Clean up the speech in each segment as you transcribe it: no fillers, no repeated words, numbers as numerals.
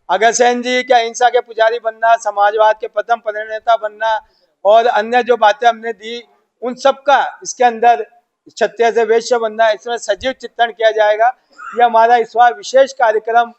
अग्रसेन जी के अहिंसा के पुजारी बनना, समाजवाद के प्रथम प्रणेता बनना और अन्य जो बातें हमने दी, उन सब का इसके अंदर क्षत्रिय से वैश्य बनना, इसमें सजीव चित्रण किया जाएगा। ये हमारा इस बार विशेष कार्यक्रम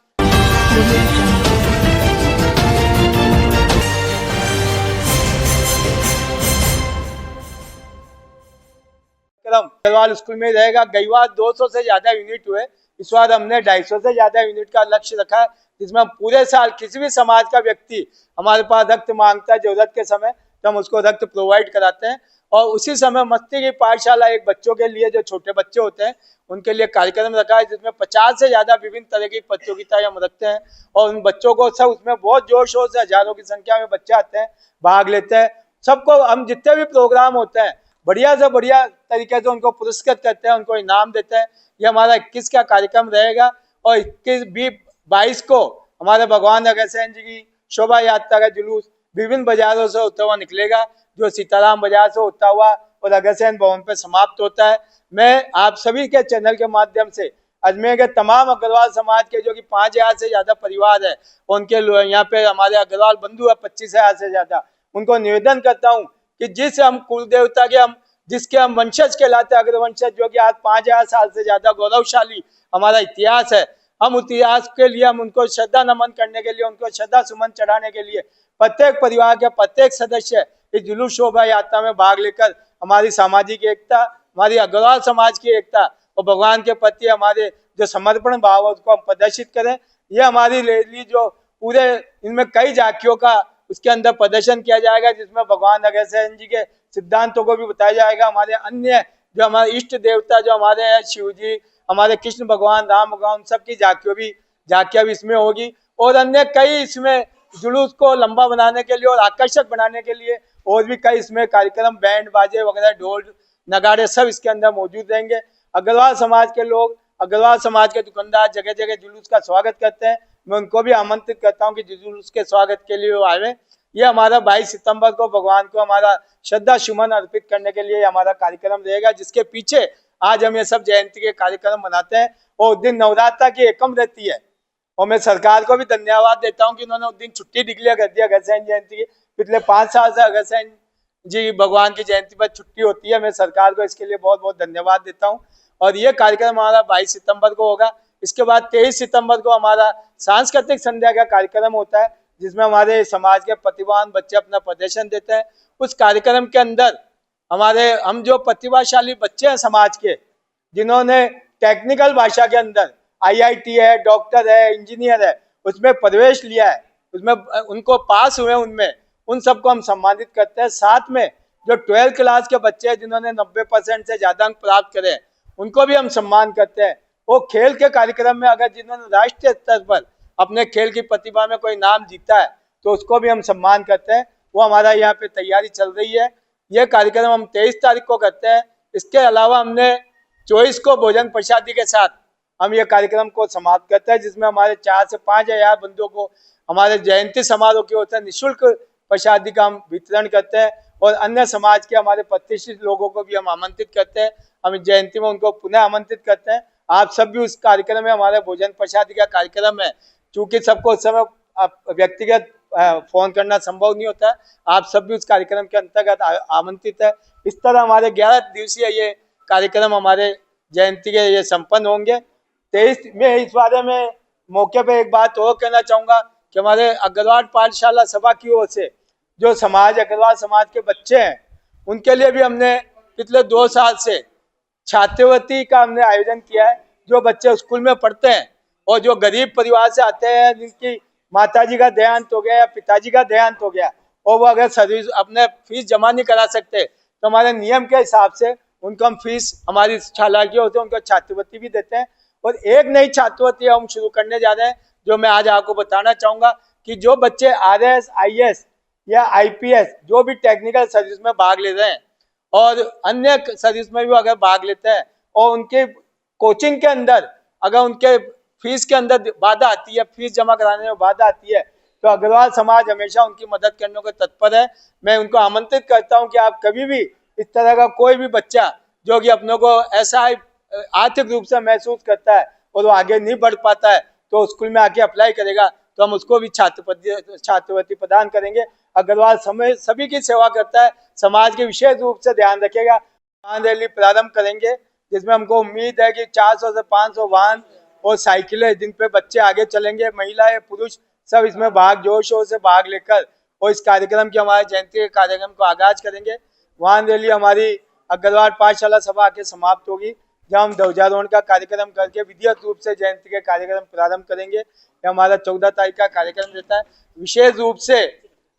अग्रवाल स्कूल में रहेगा। गई बार 200 से ज्यादा यूनिट हुए, इस बार हमने 250 से ज्यादा यूनिट का लक्ष्य रखा है, जिसमें हम पूरे साल किसी भी समाज का व्यक्ति हमारे पास रक्त मांगता है जरूरत के समय, तो हम उसको रक्त प्रोवाइड कराते हैं। और उसी समय मस्ती की पाठशाला एक बच्चों के लिए, जो छोटे बच्चे होते हैं उनके लिए कार्यक्रम रखा है, जिसमें 50 से ज्यादा विभिन्न तरह की प्रतियोगिताएं हम रखते हैं। और उन बच्चों को सब उसमें बहुत जोर शोर से, हजारों की संख्या में बच्चे आते हैं, भाग लेते हैं। सबको हम जितने भी प्रोग्राम होते हैं बढ़िया से बढ़िया तरीके से उनको पुरस्कृत करते हैं, उनको इनाम देते हैं। ये हमारा 21 का कार्यक्रम रहेगा। और 21-22 को हमारे भगवान अग्रसेन जी की शोभा यात्रा का जुलूस विभिन्न बाजारों से होता हुआ निकलेगा, जो सीताराम बाजार से होता हुआ और अग्रसेन भवन पर समाप्त होता है। मैं आप सभी के चैनल के माध्यम से अजमेर के तमाम अग्रवाल समाज के, जो कि 5000 से ज्यादा परिवार है, उनके यहाँ पे हमारे अग्रवाल बंधु है 25,000 से ज्यादा, उनको निवेदन करता हूँ कि जिस हम कुल देवता के, हम जिसके हम वंशज कहलाते हैं, अग्रवंशज, जो कि आज 5000 साल से ज्यादा गौरवशाली हमारा इतिहास है, हम इतिहास के लिए हम उनको श्रद्धा नमन करने के लिए, उनको श्रद्धा सुमन चढ़ाने के लिए प्रत्येक परिवार के प्रत्येक सदस्य इस जुलूस शोभा यात्रा में भाग लेकर हमारी सामाजिक एकता, हमारी अग्रवाल समाज की एकता और भगवान के प्रति हमारे जो समर्पण भाव है उसको हम प्रदर्शित करें। ये हमारी रैली जो पूरे इनमें कई झांकियों का उसके अंदर प्रदर्शन किया जाएगा, जिसमें भगवान अग्रसेन जी के सिद्धांतों को भी बताया जाएगा। हमारे अन्य जो हमारे इष्ट देवता जो हमारे हैं, शिव जी, हमारे कृष्ण भगवान, राम भगवान, सबकी झांकियां भी इसमें होगी। और अन्य कई इसमें जुलूस को लंबा बनाने के लिए और आकर्षक बनाने के लिए और भी कई इसमें कार्यक्रम, बैंड बाजे वगैरह, ढोल नगाड़े सब इसके अंदर मौजूद रहेंगे। अग्रवाल समाज के लोग, अग्रवाल समाज के दुकानदार जगह जगह जुलूस का स्वागत करते हैं। मैं उनको भी आमंत्रित करता हूँ कि जुलूस के स्वागत के लिए वो आए। ये हमारा 22 सितंबर को भगवान को हमारा श्रद्धा सुमन अर्पित करने के लिए हमारा कार्यक्रम रहेगा, जिसके पीछे आज हम ये सब जयंती के कार्यक्रम मनाते हैं। और उस दिन नवरात्रा की एकम रहती है, और मैं सरकार को भी धन्यवाद देता हूँ कि उन्होंने उस दिन छुट्टी डिक्लेयर कर दिया अग्रसेन जयंती की। पिछले 5 साल से अग्रसेन जी भगवान की जयंती पर छुट्टी होती है। मैं सरकार को इसके लिए बहुत बहुत धन्यवाद देता हूँ। और ये कार्यक्रम हमारा 22 सितंबर को होगा। इसके बाद 23 सितंबर को हमारा सांस्कृतिक संध्या का कार्यक्रम होता है, जिसमें हमारे समाज के प्रतिभावान बच्चे अपना प्रदर्शन देते हैं। उस कार्यक्रम के अंदर हम जो प्रतिभाशाली बच्चे हैं समाज के, जिन्होंने टेक्निकल भाषा के अंदर IIT है, डॉक्टर है, इंजीनियर है, उसमें प्रवेश लिया है, उसमें उनको पास हुए, उनमें उन सबको हम सम्मानित करते हैं। साथ में जो 12th क्लास के बच्चे हैं जिन्होंने 90% से ज्यादा अंक प्राप्त करे हैं, उनको भी हम सम्मान करते हैं। वो खेल के कार्यक्रम में अगर जिन्होंने राष्ट्रीय स्तर पर अपने खेल की प्रतिभा में कोई नाम जीता है, तो उसको भी हम सम्मान करते हैं। वो हमारा यहाँ पे तैयारी चल रही है। ये कार्यक्रम हम 23 तारीख को करते हैं। इसके अलावा हमने 24 को भोजन प्रसादी के साथ हम ये कार्यक्रम को समाप्त करते हैं, जिसमें हमारे 4 से 5 हजार बंधुओं को हमारे जयंती समारोह की ओर से निःशुल्क प्रसादी का हम वितरण करते हैं। और अन्य समाज के हमारे प्रतिष्ठित लोगों को भी हम आमंत्रित करते हैं। हम जयंती में उनको पुनः आमंत्रित करते हैं। आप सब भी उस कार्यक्रम में, हमारे भोजन प्रसादी का कार्यक्रम है, चूंकि सबको उस समय व्यक्तिगत फोन करना संभव नहीं होता है, आप सब भी उस कार्यक्रम के अंतर्गत आमंत्रित है। इस तरह हमारे 11 दिवसीय ये कार्यक्रम हमारे जयंती के ये संपन्न होंगे। 23 में इस बारे में मौके पे एक बात और कहना चाहूंगा कि हमारे अग्रवाल पाठशाला सभा की ओर से जो अग्रवाल समाज के बच्चे हैं, उनके लिए भी हमने पिछले 2 साल से छात्रवृत्ति का हमने आयोजन किया है। जो बच्चे स्कूल में पढ़ते हैं और जो गरीब परिवार से आते हैं, जिनकी माताजी का देहांत हो गया या पिताजी का देहांत हो गया, और वो अगर सर्विस अपने फीस जमा नहीं करा सकते, तो हमारे नियम के हिसाब से उनको हम फीस, हमारी शाला की होती है, उनको छात्रवृत्ति भी देते हैं। और एक नई छात्रवृत्ति हम शुरू करने जा रहे हैं, जो मैं आज आपको बताना चाहूंगा कि जो बच्चे RS, IS या IPS जो भी टेक्निकल सर्विस में भाग ले रहे हैं और अन्य सर्विस में भी अगर भाग लेते हैं, और उनके कोचिंग के अंदर अगर उनके फीस के अंदर बाधा आती है, फीस जमा कराने में बाधा आती है, तो अग्रवाल समाज हमेशा उनकी मदद करने को तत्पर है। मैं उनको आमंत्रित करता हूं कि आप कभी भी इस तरह का कोई भी बच्चा जो कि अपनों को ऐसा आर्थिक रूप से महसूस करता है और वो आगे नहीं बढ़ पाता है, तो स्कूल में आके अप्लाई करेगा, तो हम उसको भी छात्रवृत्ति प्रदान करेंगे। अग्रवाल समय सभी की सेवा करता है, समाज के विशेष रूप से ध्यान रखेगा। वाहन रैली प्रारंभ करेंगे जिसमें हमको उम्मीद है कि 400 से 500 वाहन और साइकिलें जिन पे बच्चे आगे चलेंगे, महिलाएं पुरुष सब इसमें जोर शोर से भाग लेकर और इस कार्यक्रम की हमारे जयंती के कार्यक्रम को आगाज करेंगे। वाहन रैली हमारी अग्रवाल पाठशाला सभा आके समाप्त होगी, जहाँ हम ध्वजारोहण का कार्यक्रम करके विधिवत रूप से जयंती के कार्यक्रम प्रारंभ करेंगे। ये हमारा 14 तारीख का कार्यक्रम रहता है। विशेष रूप से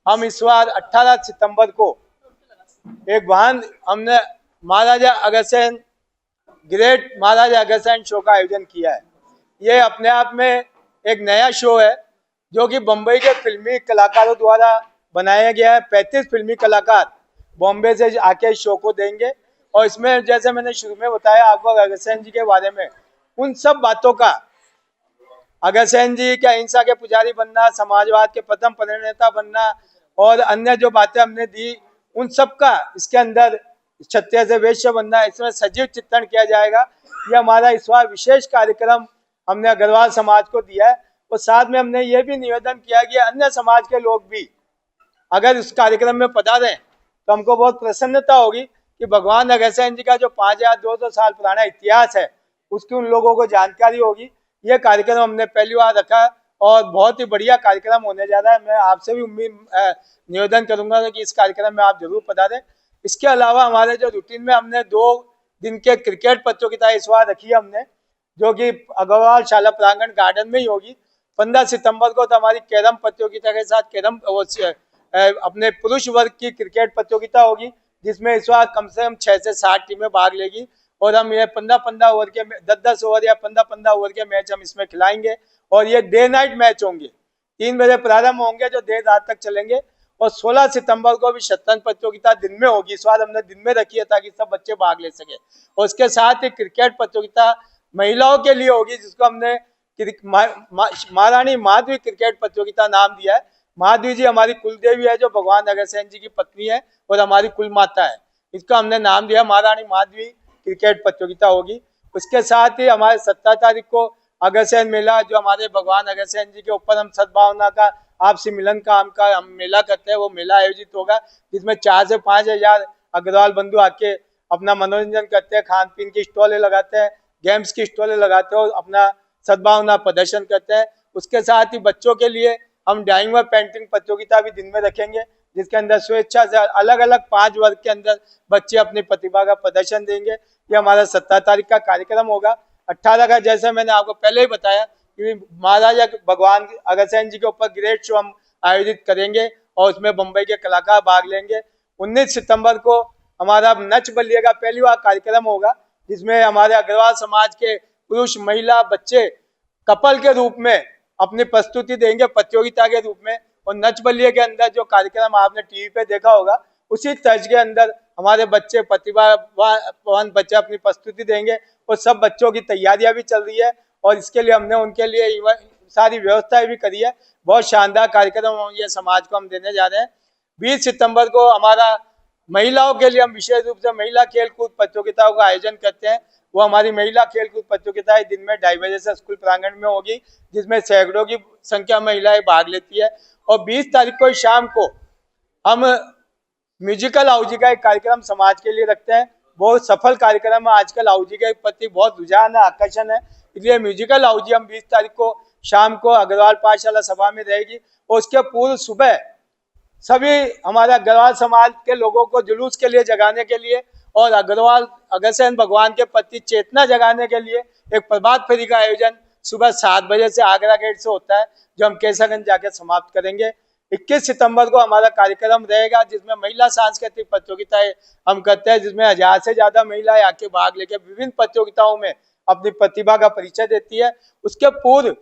हम इस बार 18 सितंबर को एक वाहन हमने महाराजा अग्रसेन ग्रेट महाराजा अग्रसेन शो का आयोजन किया है। ये अपने आप में एक नया शो है जो कि बम्बई के फिल्मी कलाकारों द्वारा बनाया गया है। 35 फिल्मी कलाकार बॉम्बे से आके शो को देंगे और इसमें जैसे मैंने शुरू में बताया आपको अग्रसेन जी के बारे में, उन सब बातों का, अग्रसेन जी के अहिंसा के पुजारी बनना, समाजवाद के प्रथम प्रणेता बनना और अन्य जो बातें हमने दी, उन सब का इसके अंदर क्षत्रिय से वैश्य बनना, इसमें सजीव चित्रण किया जाएगा। ये हमारा इस बार विशेष कार्यक्रम हमने अग्रवाल समाज को दिया है और साथ में हमने ये भी निवेदन किया कि अन्य समाज के लोग भी अगर इस कार्यक्रम में पधारें तो हमको बहुत प्रसन्नता होगी कि भगवान अग्रसेन जी का जो 5200 साल पुराना इतिहास है उसकी उन लोगों को जानकारी होगी। ये कार्यक्रम हमने पहली बार रखा और बहुत ही बढ़िया कार्यक्रम होने जा रहा है। मैं आपसे भी निवेदन करूंगा कि इस कार्यक्रम में आप जरूर पधारें। इसके अलावा हमारे जो रूटीन में हमने 2 दिन के क्रिकेट प्रतियोगिता इस बार रखी है हमने, जो कि अग्रवाल शाला प्रांगण गार्डन में ही होगी। 15 सितंबर को तो हमारी कैरम प्रतियोगिता के साथ कैरम अपने पुरुष वर्ग की क्रिकेट प्रतियोगिता होगी, जिसमें इस बार कम से कम 6 से 7 टीमें भाग लेगी और हम ये 15-15 ओवर के 10-10 ओवर या 15-15 ओवर के मैच हम इसमें खिलाएंगे और ये डे नाइट मैच होंगे। 3 बजे प्रारंभ होंगे जो देर रात तक चलेंगे और 16 सितंबर को भी शतरंज प्रतियोगिता दिन में होगी। इस बार हमने दिन में रखी है ताकि सब बच्चे भाग ले सके और उसके साथ ही क्रिकेट प्रतियोगिता महिलाओं के लिए होगी, जिसको हमने महारानी माधवी क्रिकेट प्रतियोगिता नाम दिया है। माधवी जी हमारी कुल देवी है जो भगवान अग्रसेन जी की पत्नी है और हमारी कुल माता है, इसका हमने नाम दिया महारानी माधवी क्रिकेट प्रतियोगिता होगी। उसके साथ ही हमारे 17 तारीख को अग्रसेन मेला, जो हमारे भगवान अग्रसेन जी के ऊपर हम सद्भावना का आपसी मिलन का हम मेला करते हैं, वो मेला आयोजित होगा जिसमें 4 से 5 हजार अग्रवाल बंधु आके अपना मनोरंजन करते हैं, खान पीन की स्टॉलें लगाते हैं, गेम्स की स्टॉलें लगाते हैं और अपना सद्भावना प्रदर्शन करते हैं। उसके साथ ही बच्चों के लिए हम ड्राइंग व पेंटिंग प्रतियोगिता भी दिन में रखेंगे, जिसके अंदर स्वेच्छा से अलग अलग 5 वर्ग के अंदर बच्चे अपनी प्रतिभा का प्रदर्शन देंगे। ये हमारा 17 तारीख का कार्यक्रम होगा। 18 का जैसे मैंने आपको पहले ही बताया कि महाराजा भगवान अग्रसेन जी के ऊपर ग्रेट शो हम आयोजित करेंगे और उसमें बम्बई के कलाकार भाग लेंगे। 19 सितंबर को हमारा नच बलिए का पहली बार कार्यक्रम होगा, जिसमें हमारे अग्रवाल समाज के पुरुष महिला बच्चे कपल के रूप में अपनी प्रस्तुति देंगे प्रतियोगिता के रूप में। और नच बलिए के अंदर जो कार्यक्रम आपने टीवी पे देखा होगा, उसी तर्ज के अंदर हमारे बच्चे प्रतिभावान बच्चे अपनी प्रस्तुति देंगे और सब बच्चों की तैयारियां भी चल रही है और इसके लिए हमने उनके लिए सारी व्यवस्थाएं भी करी है। बहुत शानदार कार्यक्रम ये समाज को हम देने जा रहे हैं। 20 सितंबर को हमारा महिलाओं के लिए हम विशेष रूप से महिला खेल कूद प्रतियोगिताओं का आयोजन करते हैं। वो हमारी महिला खेल कूद प्रतियोगिताएं दिन में 2:30 बजे से स्कूल प्रांगण में होगी, जिसमें सैकड़ों की संख्या महिलाएं भाग लेती है। और 20 तारीख को शाम को हम म्यूजिकल हाउजी का एक कार्यक्रम समाज के लिए रखते हैं। बहुत सफल कार्यक्रम है, आजकल हाउजी के प्रति बहुत रुझान है, आकर्षण है, इसलिए म्यूजिकल हाउजी हम 20 तारीख को शाम को अग्रवाल पाठशाला सभा में रहेगी। और उसके पूर्व सुबह सभी हमारे अग्रवाल समाज के लोगों को जुलूस के लिए जगाने के लिए और अग्रसेन भगवान के प्रति चेतना जगाने के लिए एक प्रभात फेरी का आयोजन सुबह 7 बजे से आगरा गेट से होता है, जो हम केसरगंज जाके समाप्त करेंगे। 21 सितंबर को हमारा कार्यक्रम रहेगा, जिसमें महिला सांस्कृतिक प्रतियोगिताएं हम करते हैं, जिसमें 1000 से ज्यादा महिलाएं आके भाग लेके विभिन्न प्रतियोगिताओं में अपनी प्रतिभा का परिचय देती है। उसके पूर्व